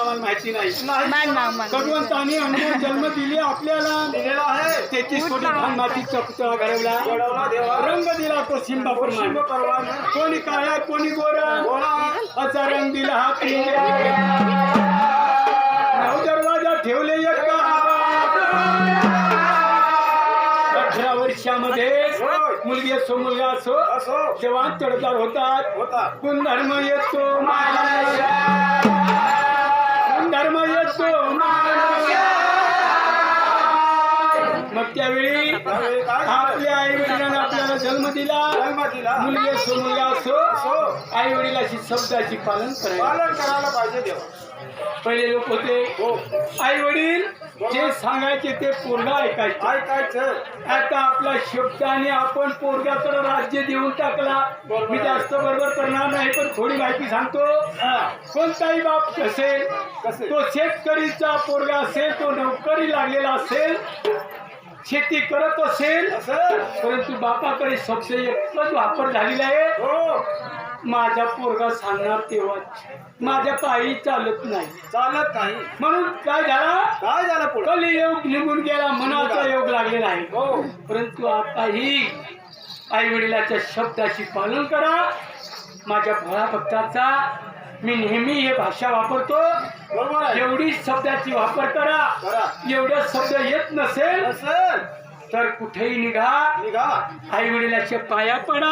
आम्हाला माहिती नाही. मान माग माग भगवंताने अनमोल जन्म दिले आपल्याला दिलेला आहे. 33 कोटी घाण मातीचा पुतळा घडवला देवा. रंग दिला तो सिंबा परवान. कोणी काळा कोणी गोरा असा रंग दिला हा पिंजरा. 9 दरवाजा ठेवले एका 18 वर्षामध्ये मुलगी असो मुलगा असो जवान चढदार होतात. गुणधर्म येतो गुणधर्म येतो मग त्यावेळी आपल्या आई वडिलांना आपल्याला जन्म दिला. मुलगी असो मुलगा असो आई वडिलाची शब्दाची पालन करायला पाहिजे देवा. पहिले लोक होते आई वडील जे सांगायचे ते पोरगा ऐकायचं. आता आपला शब्दाने आपण पोरगाकडे राज्य देऊन टाकला. मी जास्त बरोबर करणार नाही पण थोडी माहिती सांगतो. कोणताही बाप असेल तो शेतकरीचा पोरगा असेल तो नोकरी लागलेला असेल शेती करत असेल परंतु बापाकडे शब्द एकच वापर झालेला आहे. माझा पोरगा सांगणार तेव्हा माझ्या पायी चालत नाही. म्हणून काय झाला कलियोग निघून गेला. मनाचा योग लागलेला आहे. परंतु आताही आई वडिलाच्या शब्दाची पालन करा. माझ्या भक्ताचा मी नेहमी हे भाषा वापरतो. एवढी शब्दाची वापर करा. एवढे शब्द येत नसेल तर कुठेही निघा आई वडिलाच्या पाया पडा.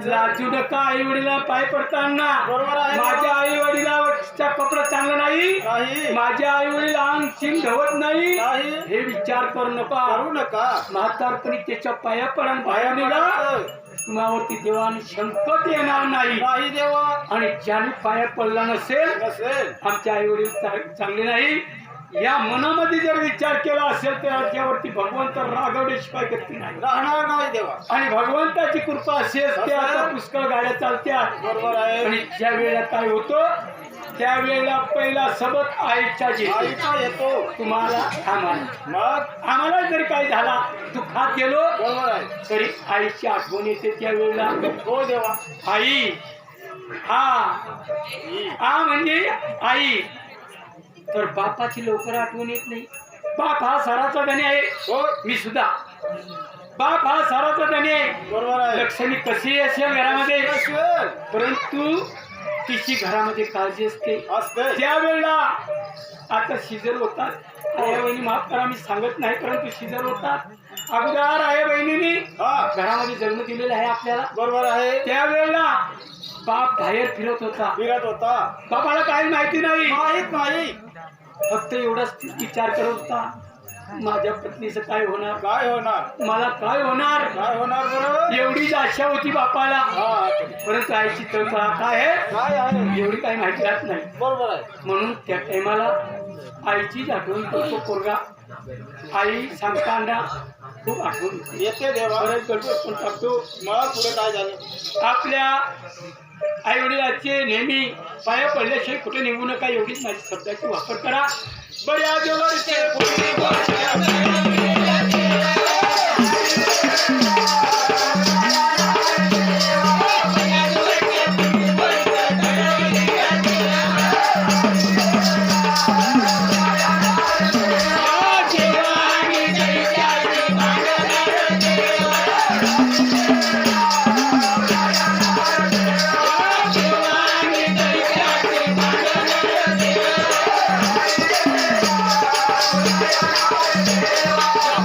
लाजू नका आई वडिला पाय पडताना. माझ्या आई वडिलाचा कपडा चांगला नाही माझ्या आई वडील अंग चिन धवत नाही हे विचार करू नका. म्हातारपणी त्याच्या पाया पडा बाहेर निघा. तुम्हावरती देवाने संकट येणार नाही देवा. आणि ज्याने पाया पडला नसेल आमचे आई वडील चांगले नाही या मनामध्ये जर विचार केला असेल तर त्याच्यावरती भगवंत रागवल्याशिवाय गती नाही राहणार नाही देवा. आणि भगवंताची कृपा असेल त्या आता पुष्कळ गाड्या चालत्यात. बरोबर आहे. आणि ज्या वेळेला काय होतं त्यावेळेला पहिला सबक आईचा येतो तुम्हाला आम्हाला जरी काही झाला दुःखात गेलो तरी आईची आठवण येते त्यावेळेला. हो देवा आई हा म्हणजे आई. तर बापाची लवकर आठवण येत नाही. बाप हा साराचा धनी आहे. मी सुद्धा बाप हा साराचा धनी आहे. बरोबर आहे. लक्ष्मी कशी असेल घरामध्ये परंतु तिची घरामध्ये काळजी असते. त्यावेळेला आता शिजर होतात आया बहिणी माफ करा मी सांगत नाही परंतु शिजर होतात. अगोदर आया बहिणींनी घरामध्ये जन्म दिलेला आहे आपल्याला. बरोबर आहे. त्यावेळेला बाप बाहेर फिरत होता. बापाला काही माहिती नाही फक्त एवढाच विचार करत होता माझ्या पत्नीचं काय होणार मला काय होणार एवढीच आशा होती बापाला. परंतु आईची तळमळ काय आहे एवढी काही माहिती राहत नाही. बरोबर आहे. म्हणून त्या टायमाला आईचीच आठवण करतो पोरगा. आई सांगताना खूप आठवण येते देवा. बरेच गडबड पण टाकतो. मला पुढे काय झालं आपल्या आई वडिलांचे नेहमी पाया पडल्याशिवाय कुठे निघू नका. एवढीच माझी शब्दाची वापर करा. बऱ्या जवळचे Yeah.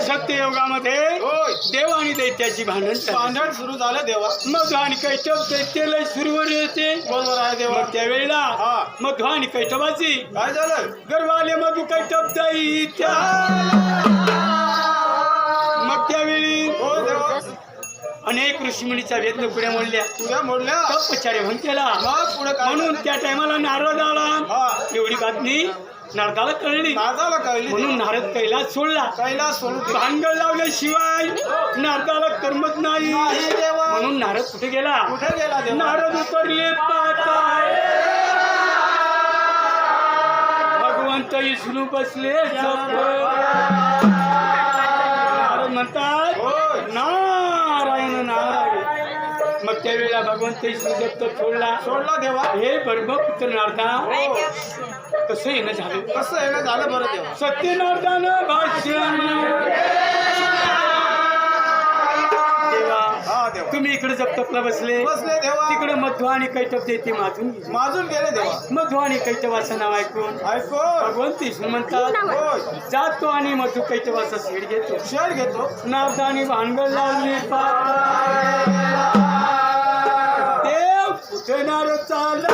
सत्ययुगामध्ये देव आणि दैत्याची भांडण सुरू झालं देवा. मधु आणि कैटव दैत्याला सुरूवर येते. बरोबर आहे देवा. त्यावेळेला मधु आणि कैटवाची काय झालं? गर्वाले मधु कैटव दैत्या. मग त्यावेळी अनेक ऋषीमुनीचा वेद पुढे मोडल्या तपश्चर्या म्हणतेला. म्हणून त्या टायमाला नारद आला. एवढी बातमी नारदाला कळली. म्हणून नारद कैलास सोडला. भांडण लावल्याशिवाय नारदाला करमत नाही. म्हणून नारद कुठे गेला? नारद उतरले पाताळ. भगवंत विष्णू बसले. नारद म्हणतात नारायण नारायण. मग त्यावेळेला भगवंत विष्णू जप्त सोडला देवा. हे ब्रह्मपुत्र नारदा कसं येणं झालं बरं देवा. सत्यनारायण भाषण देवा. तुम्ही इकडे जप्तपला बसले देवा. तिकडे मध्व आणि कैटव देते माजून गेले देवा. मध्व आणि कैटवाचं नाव ऐकून भगवंत विष्णू म्हणतात जातो आणि मध्व कैटवाचा शेड घेतो. नारदा आणि भांडण लावली. देव कुठे नारद चालला.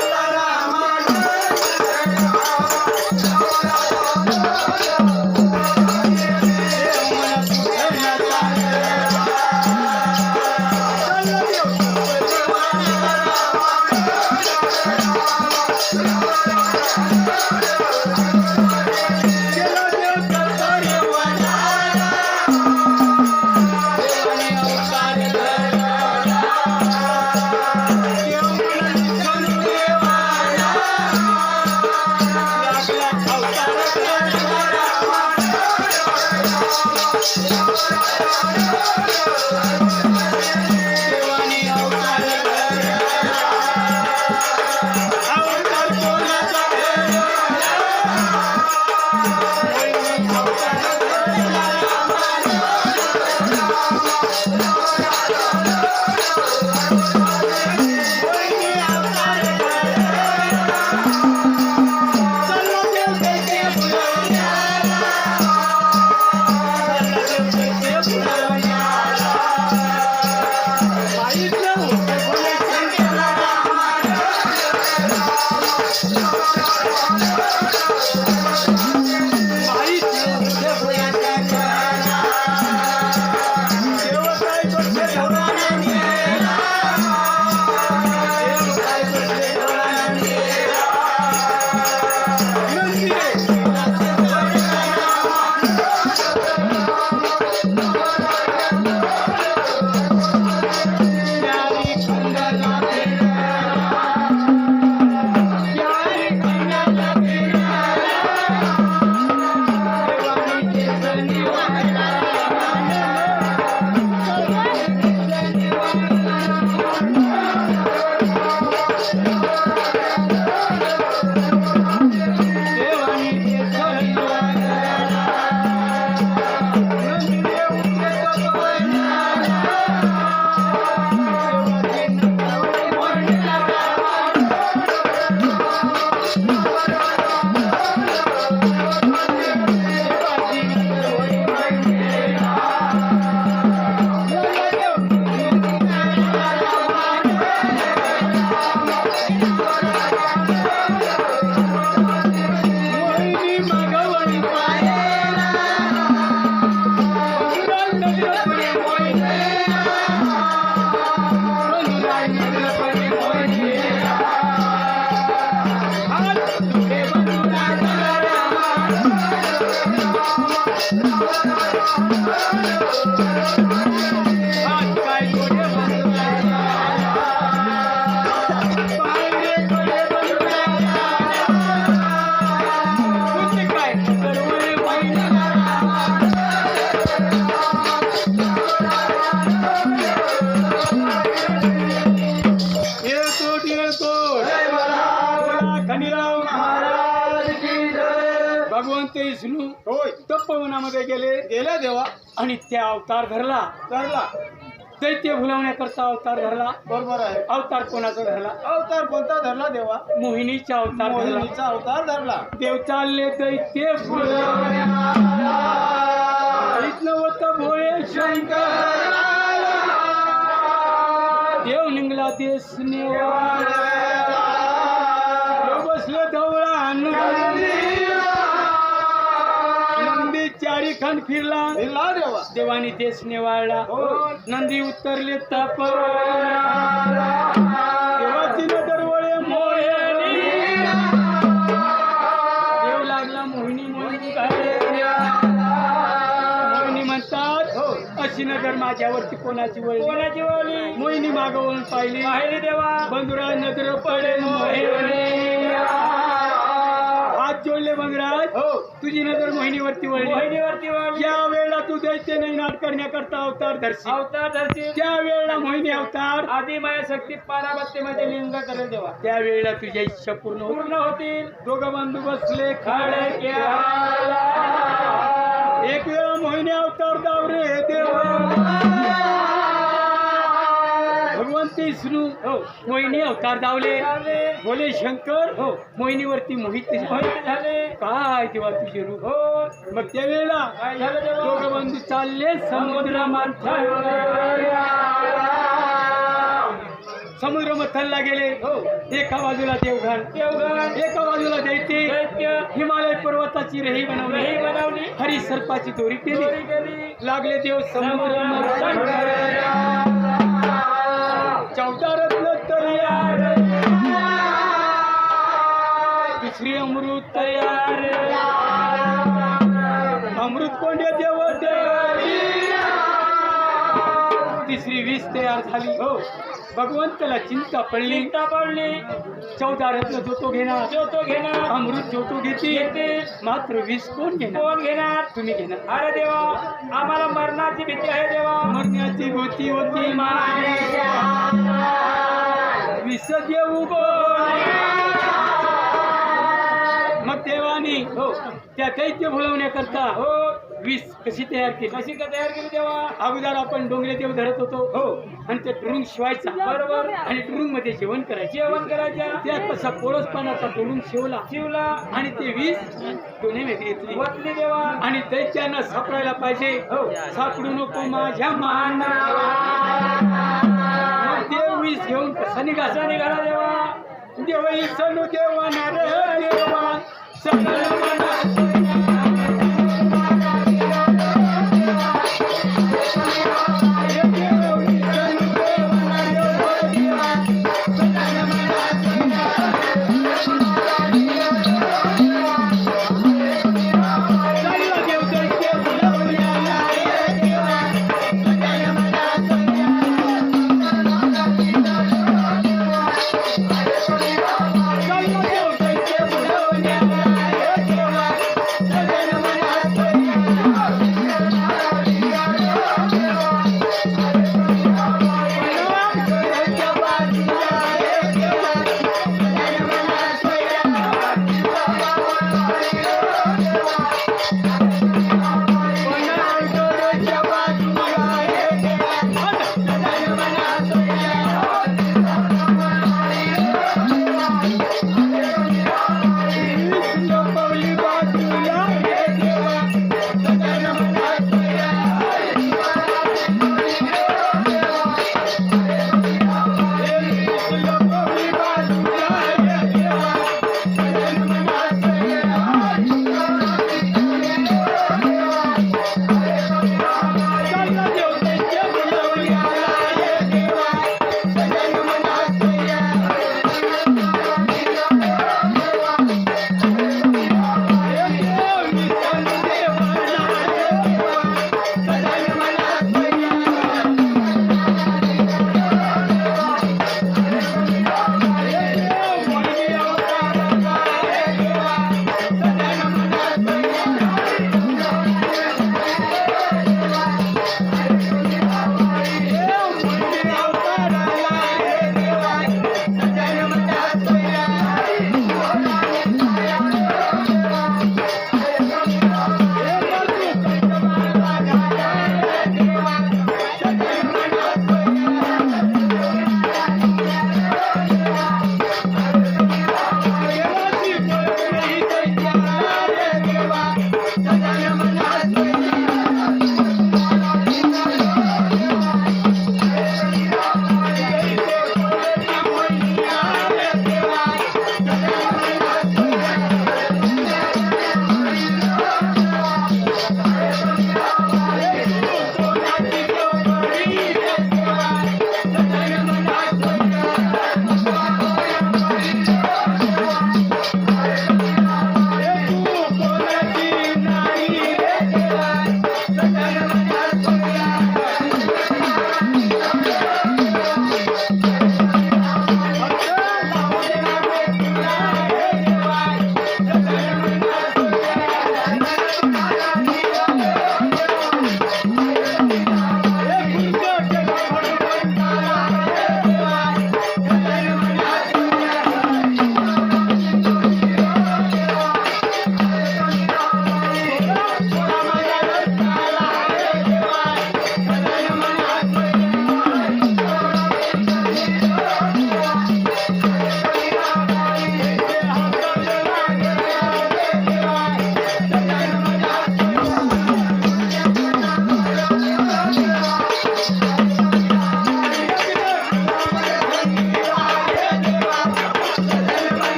देव काय हात काय गोडे बंधुराजा, पाय रे गोडे बंधुराजा, तुझे काय करवळे बहिणी, येळकोट येळकोट खंडीराव महाराज की जय. भगवंत विष्णू होय तपोवनामध्ये गेले देवा आणि त्या अवतार धरला. दैत्य भुलवण्याकरता अवतार धरला. बरोबर आहे. अवतार कोणाचा धरला? अवतार कोणता धरला देवा? मोहिनीचा अवतार धरला. मोहिनीचा अवतार धरला. देव चालले दैत्य भुलवण्या, नवत भोळे शंकर, देव निघला देश नेवाड, देव बसले धवळा नंदी चारी खंड फिरला. हिला देवा. देवानी देश नेवाळला. नंदी उतरले तापवर, देवाची नजर वळे मोहिनी, देव लागला मोहिनी मोहिनी मोहिनी म्हणतात अशी नजर माझ्यावरती कोणाची वळली? मोहिनी मागवून पाहिली देवा. बंधुराज नजर पडे मोहिनी, हात जोडले बंधुराज. तुझी नजर मोहिनीवरती वळली. ज्या वेळेला तू दैत्य नाट करण्याकरता अवतार धरशील त्या वेळेला मोहिनी अवतार आधी माया शक्ती पारावत्तेमध्ये लिंग करेल देवा. त्या वेळेला तुझ्या इच्छा पूर्ण होतील. दोघं बंधू बसले खाडे एक वेळा मोहिनी अवतार दावरे देवा. भगवंत विष्णू मोहिनी अवतार दावले. बोले शंकर मोहिनीवरती मोहित झाले. काय तेव्हा तुझे रूप. मग त्या वेळेला काय झालं देवा? दोघं बंधू चालले समुद्र मथनला गेले. एका बाजूला देवघर, एका बाजूला दैत्य. हिमालय पर्वताची रही बनवली. हरी सर्पाची दोरी केली. लागले देव समुद्र मंथन. 14 रत्न तयार, दुसरी अमृत तयार. अमृत कोंडे देव तिसरी 20 तयार झाली. भगवंताला चिंता पडली. 14 रत्न जो तो घेणार, अमृत जो तो घेते, मात्र 20 कोण घेणार? तुम्ही घेणार. अरे देवा, आम्हाला मरणाची भीती आहे देवा. मरण्याची भीती होती. 20 देऊ मग देवानी त्या दैत्य भुलवण्याकरता 20 कशी तयार केली देवा? अगोदर आपण डोंगरे देव धरत होतो आणि ते टुरुंग शिवायचा. बरोबर. आणि टुरुंग मध्ये जेवण करायचं. त्या तसा पोरस पानाचा टुरुंग शिवला आणि ते 20 दोन्ही घेतली वतली देवा. आणि दैत्यांना सापडायला पाहिजे. सापडू नको माझ्या मान. देव 20 घेऊन कसा निघाला देवा? देव सणू देवा नार देवा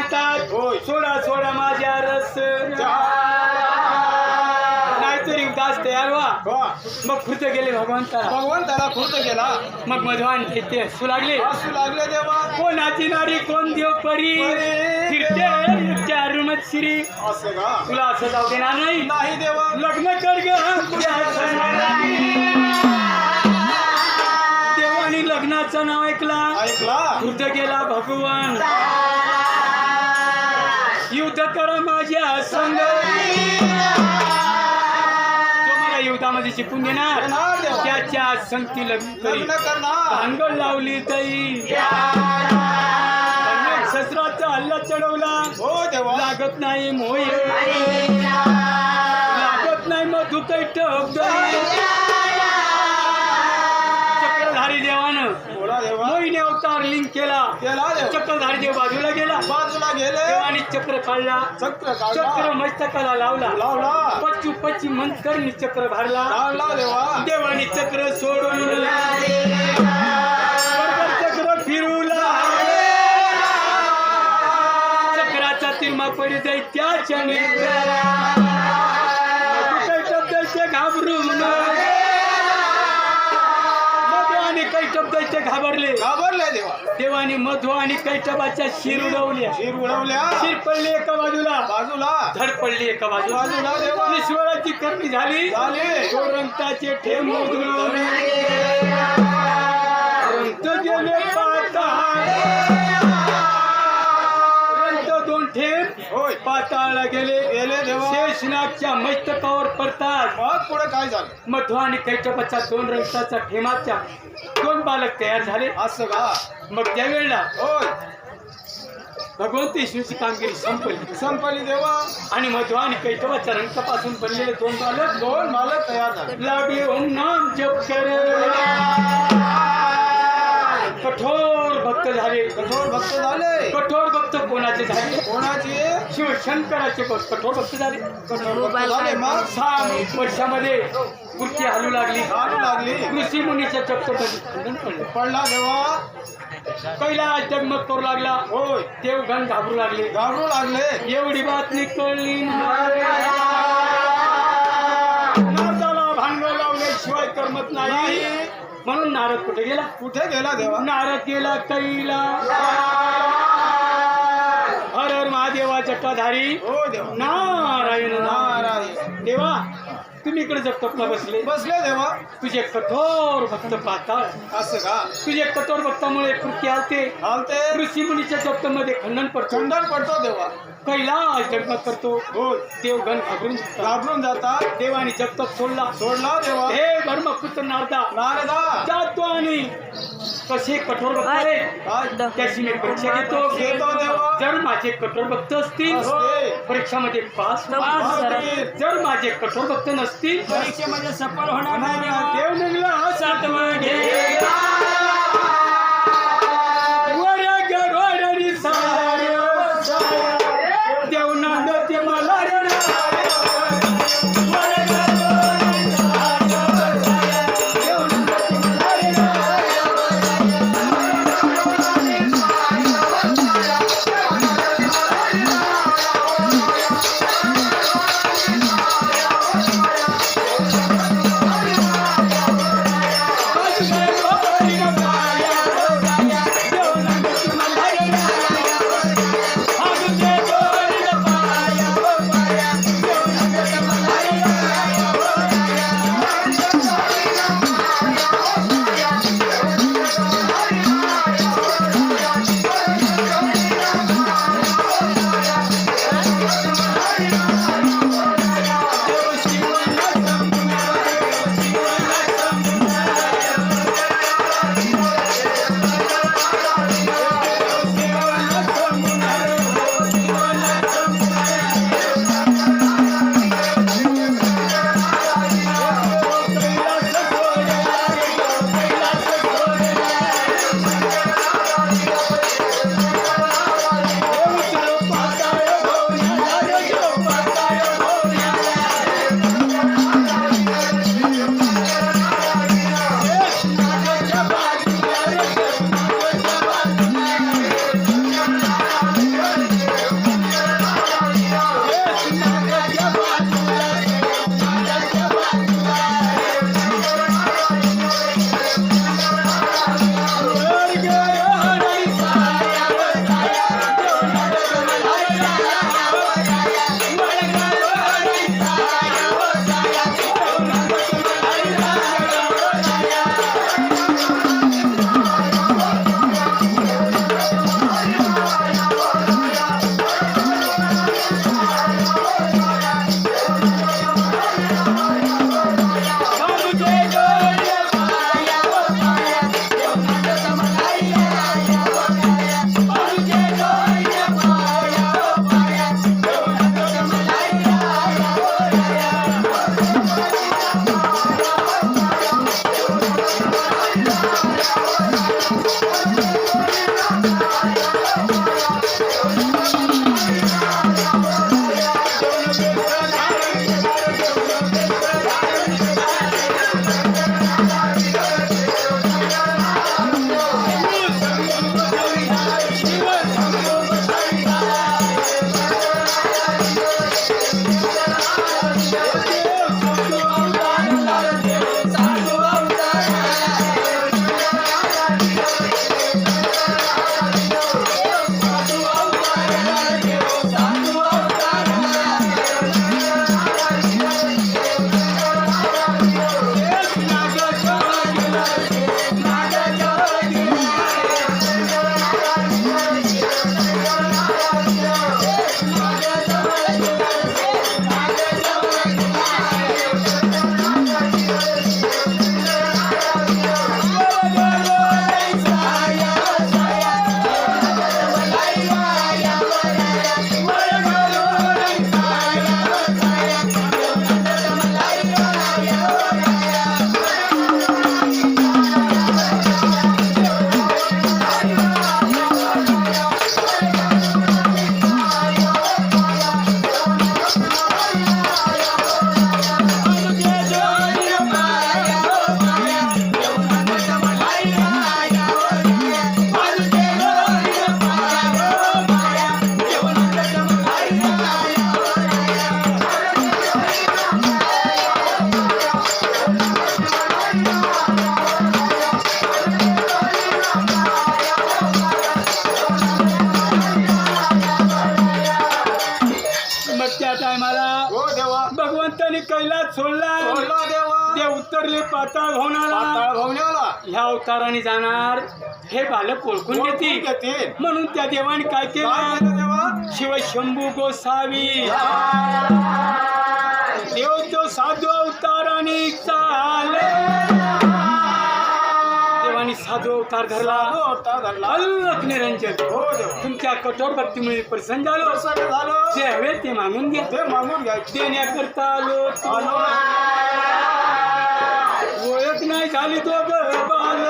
म्हणतात होय. सोडा सोडा माझ्या रस नाहीतरी उदास तयार व्हा मग खुर्द गेले भगवंताला भगवंताला खुर्द गेला मग मधवान ते हसू लागले असू लागले देवा कोणाची नारी कोण देव परी फिरते त्या रुमत श्री असं का तुला असं जाऊ देणार नाही नाही देवा लग्न कर ग तुझ्या संगाने. देवानी लग्नाचं नाव ऐकला ऐकला खुर्द गेला भगवान युद्ध करा माझ्या संग जो मला युद्धामध्ये शिकून देणार येणार देवा. त्याच्या संगती लग्न करी लग्न करणार भांगड लावली तई शस्त्राचा हल्ला चढवला हो देवा लागत नाही मोय लागत नाही मधु काही टप चक्रधारी देवानं बोला देवा मोहिनी अवतार लिंक केला केला देवा चक्रधारी देव बाजूला गेला बाजूला गेले देवानी चक्र काढला चक्र चक्र काढला मस्तकाला लावला लावला पच्चू पच्ची मंत्रनी चक्र भरला लावला देवा देवानी चक्र सोडून बरोबर चक्र फिरूला चक्राचा तिरमा पडी जाई त्याच्या शब्दाचे घाबरून मधु आणि कैटबाचे घाबरले घाबरले देवा देवानी मधु आणि कैटबाच्या शिर उडवल्या शिर उडवल्या शिर पडली एका बाजूला बाजूला धड पडली एका बाजूला बाजूला देवा ईश्वराची करणी झाली झाली तो रंगताचे ठेम उधळून रंगत गेले पाताळ रंगत दोन ठेम होय पाताळला गेले गेले देवा शेषनागच्या मस्तकावर पडतात मग पुढे काय झालं मध्व आणि कैटबाच्या दोन रंगताच्या ठेमाच्या दोन बालक तयार झाले असं का मग त्यावेळेला होय भगवंत विष्णूची कामगिरी संपली संपली देवा आणि मध्व आणि कैटबाच्या रंगतापासून बनलेले दोन बालक दोन मालक तयार झाले लागे ओम नाम जप कर कठोर भक्त झाले कठोर भक्त झाले कठोर भक्त कोणाचे झाले कोणाची शिवशंकराचे कठोर भक्त झाले कठोर भक्त झाले मग 6 वर्षामध्ये वृत्ती हलू लागली हारू लागली ऋषी मुनीच्या चक्करमध्ये खंडन पडलं पडला देवा कैलास जगमग करू लागला होय देवगण घाबरू लागले घाबरू लागले एवढी बातमी कळली नारदाला भांग लावल्याशिवाय करमत नाही म्हणून नारद कुठे गेला कुठे गेला देवा नारद गेला कैला हर हर महादेवा जटाधारी हो देवा नारायण नारायण देवा तुम्ही इकडे जगतपला बसले बसले देवा तुझे कठोर भक्त पाताळ असं का तुझे कठोर भक्तामुळे कृती आलते चालते ऋषी मुनीच्या जप्तामध्ये खंडन पडतो खंडन पडतो देवा कैलास जगमग करतो हो देवगण घाबरून जातात. घाबरून जातात देवाने जगतप सोडला सोडला देवा हे धर्मपुत्र नारदा नारदा जातो आणि कसे कठोर भक्त आहेत काय त्याची मी परीक्षा घेतो घेतो देवा जर माझे कठोर भक्त असतील असते. परीक्षामध्ये पास जर माझे कठोर भक्त नसतील परीक्षेमध्ये सफल होणार नाही देवा. देव निघला सातवं घे वर गरोदरी साऱ्या देव नांदते मला रे वर गरोदरी साऱ्या देव नांदते मला रे सोडला सोडला देवा ते उतरले पाताळ भवनाला पाताळ भवनाला ह्या अवताराने जाणार हे बालक ओळखून घेतील घेतील म्हणून त्या देवाने काय काय केलं केलं देवा शिवशंभू गोसावी देव तो साधू अवताराने चाले देवानी साधू अवतार धरला होता धरला अल्लख निरंजन हो देवा तुमच्या कठोर भक्तीमुळे प्रसन्न झालो प्रसन्न झालं जे हवे ते मागून घ्या ते मागून घ्यायचे देण्याकरता आलो आलो ओळख नाही झाली दोघं बाल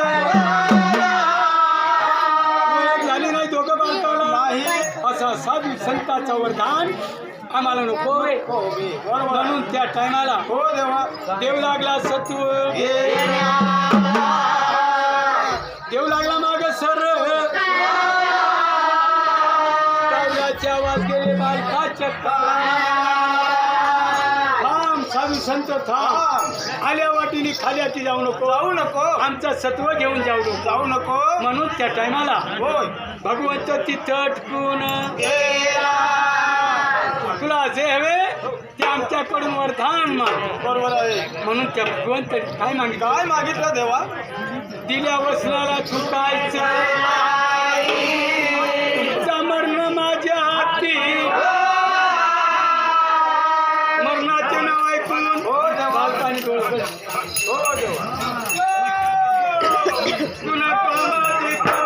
ओळख झाली नाही दोघं बालकाला नाही असा साधू संताचा वरदान आम्हाला नको रे हो बे बरोबर म्हणून त्या टायमाला हो देवा देव लागला सत्व देव लागला माग सर कावल्याचे आवाज गेले बालकाच्या थांब साधू संत थांब आल्या वाटीने खाल्याची जाऊ नको आमचा सत्व घेऊन जाऊ नको म्हणून त्या टायमाला होय भगवंत तिथं अटकून तुला जे हवे ते आमच्याकडून वरदान माग बरोबर आहे म्हणून त्या भगवंत काय मागितलं काय मागितलं देवा दिल्या वसनाला चुकायचं तुमचा मरण माझ्या हाती मरणाचे नाव ऐकून हो देवा बालकाने डोळं हो देवा तुला कामात